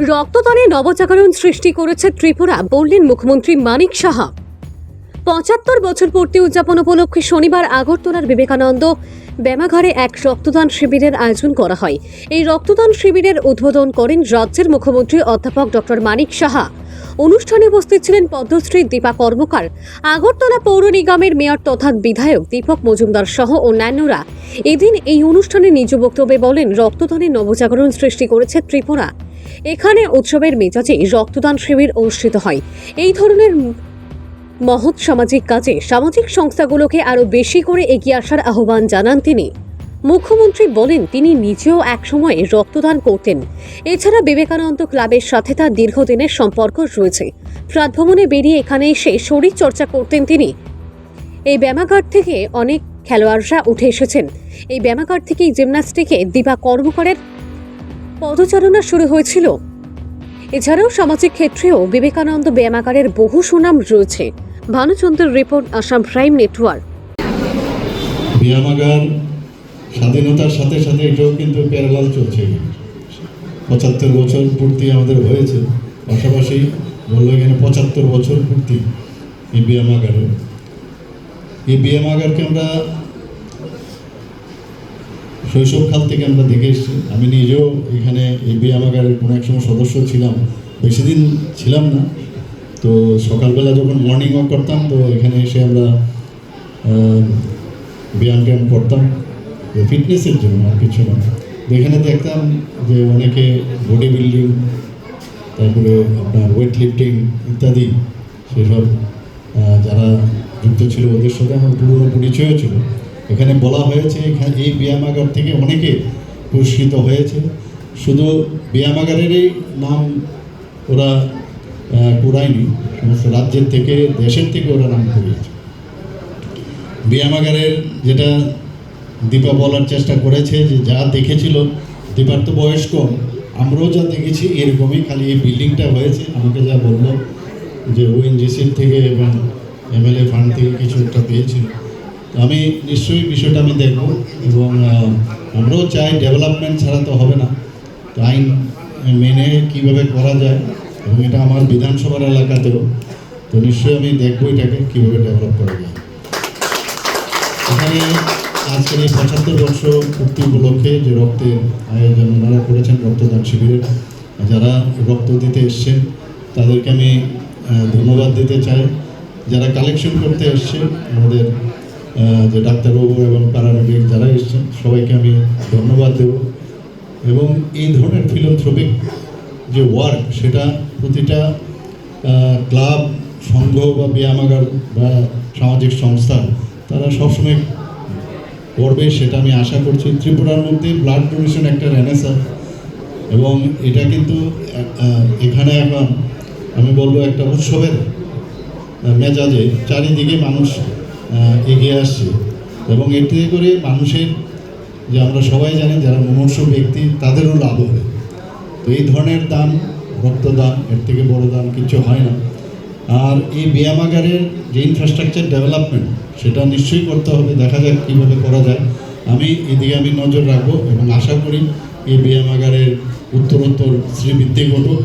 রক্তদানে নবজাগরণ সৃষ্টি করেছে ত্রিপুরা, বললেন মুখ্যমন্ত্রী মানিক সাহা। ৭৫ বছর পূর্তি উদযাপন উপলক্ষে শনিবার আগরতলার বিবেকানন্দ ব্যায়ামাগারে এক রক্তদান শিবিরের আয়োজন করা হয়। এই রক্তদান শিবিরের উদ্বোধন করেন রাজ্যের মুখ্যমন্ত্রী অধ্যাপক ডক্টর মানিক সাহা। অনুষ্ঠানে উপস্থিত ছিলেন পদ্মশ্রী দীপা কর্মকার, আগরতলা পৌর নিগমের মেয়র তথা বিধায়ক দীপক মজুমদার সহ অন্যান্যরা। এদিন এই অনুষ্ঠানে নিজ বক্তব্যে বলেন, রক্তদানে নবজাগরণ সৃষ্টি করেছে ত্রিপুরা। এখানে উৎসবের মেজাজে রক্তদান শিবির অনুষ্ঠিত হয়। এই ধরনের মহৎ সামাজিক কাজে সামাজিক সংস্থাগুলোকে আরও বেশি করে এগিয়ে আসার আহ্বান জানান তিনি। মুখ্যমন্ত্রী বলেন, তিনি নিজেও একসময় রক্তদান করতেন। এছাড়া বিবেকানন্দ ক্লাবের সাথে তার দীর্ঘদিনের সম্পর্ক রয়েছে। প্রাতভ্রমণে বেরিয়ে এখানে এসে শরীর চর্চা করতেন তিনি। এই ব্যায়ামাগার থেকে অনেক খেলোয়াড়রা উঠে এসেছেন। এই ব্যায়ামাগার থেকেই জিমন্যাস্টিকে দীপা কর্মকারের পদচারণা শুরু হয়েছিল। এছাড়াও সামাজিক ক্ষেত্রেও বিবেকানন্দ ব্যায়ামাগারের বহু সুনাম রয়েছে। ভানুচন্দ্রের রিপোর্ট, আসাম প্রাইম নেটওয়ার্ক। ব্যায়ামাগার স্বাধীনতার সাথে সাথে এটাও কিন্তু প্যারালাল চলছে। ৭৫ বছর পূর্তি আমাদের হয়েছে, পাশাপাশি বললো এখানে ৭৫ বছর পূর্তি এই ব্যায়ামাগারের। এই ব্যায়ামাগারকে আমরা শৈশবকাল থেকে আমরা দেখে এসেছি। আমি নিজেও এখানে এই ব্যায়ামাগারের কোনো এক সময় সদস্য ছিলাম, বেশি দিন ছিলাম না। তো সকালবেলা যখন মর্নিং ওয়াক করতাম, তো এখানে এসে আমরা ব্যায়াম করতাম ফিটনেসের জন্য, আর কিছু না। তো এখানে দেখতাম যে অনেকে বডি বিল্ডিং, তারপরে আপনার ওয়েট লিফটিং ইত্যাদি সেসব যারা যুক্ত ছিল, ওদের সাথে আমার পুরনো পরিচয়ও ছিল। এখানে বলা হয়েছে এখানে এই ব্যায়ামাগার থেকে অনেকে পুরস্কৃত হয়েছে। শুধু ব্যায়ামাগারেরই নাম ওরা কুড়ায়নি, সমস্ত রাজ্যের থেকে, দেশের থেকে ওরা নাম করিয়েছে। ব্যায়ামাগারের যেটা দীপা বলার চেষ্টা করেছে, যে যা দেখেছিল, দীপার তো বয়স কম, আমরাও যা দেখেছি এরকমই, খালি এই বিল্ডিংটা হয়েছে। আমাকে যা বললো যে ওএনজিসির থেকে এবং এমএলএ ফান্ড থেকে কিছু একটা পেয়েছিল। আমি নিশ্চয়ই বিষয়টা আমি দেখব, এবং আমরাও চাই ডেভেলপমেন্ট ছাড়া তো হবে না। তো আইন মেনে কীভাবে করা যায়, এবং এটা আমার বিধানসভার এলাকাতেও, তো নিশ্চয়ই আমি দেখব এটাকে কীভাবে ডেভেলপ করা যায়। এখানে আজকের এই ৭৫ বছর পূর্তি উপলক্ষে যে রক্তের আয়োজন ওনারা করেছেন, রক্তদান শিবিরের, যারা রক্ত দিতে এসছেন তাদেরকে আমি ধন্যবাদ দিতে চাই। যারা কালেকশন করতে এসছে, আমাদের যে ডাক্তারবাবু এবং প্যারামেডিক যারা এসছেন, সবাইকে আমি ধন্যবাদ দেব। এবং এই ধরনের ফিলান্থ্রপিক যে ওয়ার্ক, সেটা প্রতিটা ক্লাব, সংঘ বা ব্যায়ামাগার বা সামাজিক সংস্থা তারা সবসময় করবে, সেটা আমি আশা করছি। ত্রিপুরার মধ্যে ব্লাড ডোনেশন একটা রেনেসাঁ, এবং এটা কিন্তু এখানে এখন আমি বলবো একটা উৎসবের মেজাজে চারিদিকে মানুষ এগিয়ে আসছে, এবং এতে করে মানুষের, যে আমরা সবাই জানি যারা মুমূর্ষু ব্যক্তি, তাদেরও লাভ হবে। তো এই ধরনের দান, রক্তদান, এর থেকে বড় দান কিছু হয় না। আর এই ব্যায়ামাগারের যে ইনফ্রাস্ট্রাকচার ডেভেলপমেন্ট, সেটা নিশ্চয়ই করতে হবে। দেখা যাক কীভাবে করা যায়। এদিকে আমি নজর রাখবো, এবং আশা করি এই ব্যায়ামাগারের উত্তরোত্তর শ্রীবৃদ্ধি ঘটুক।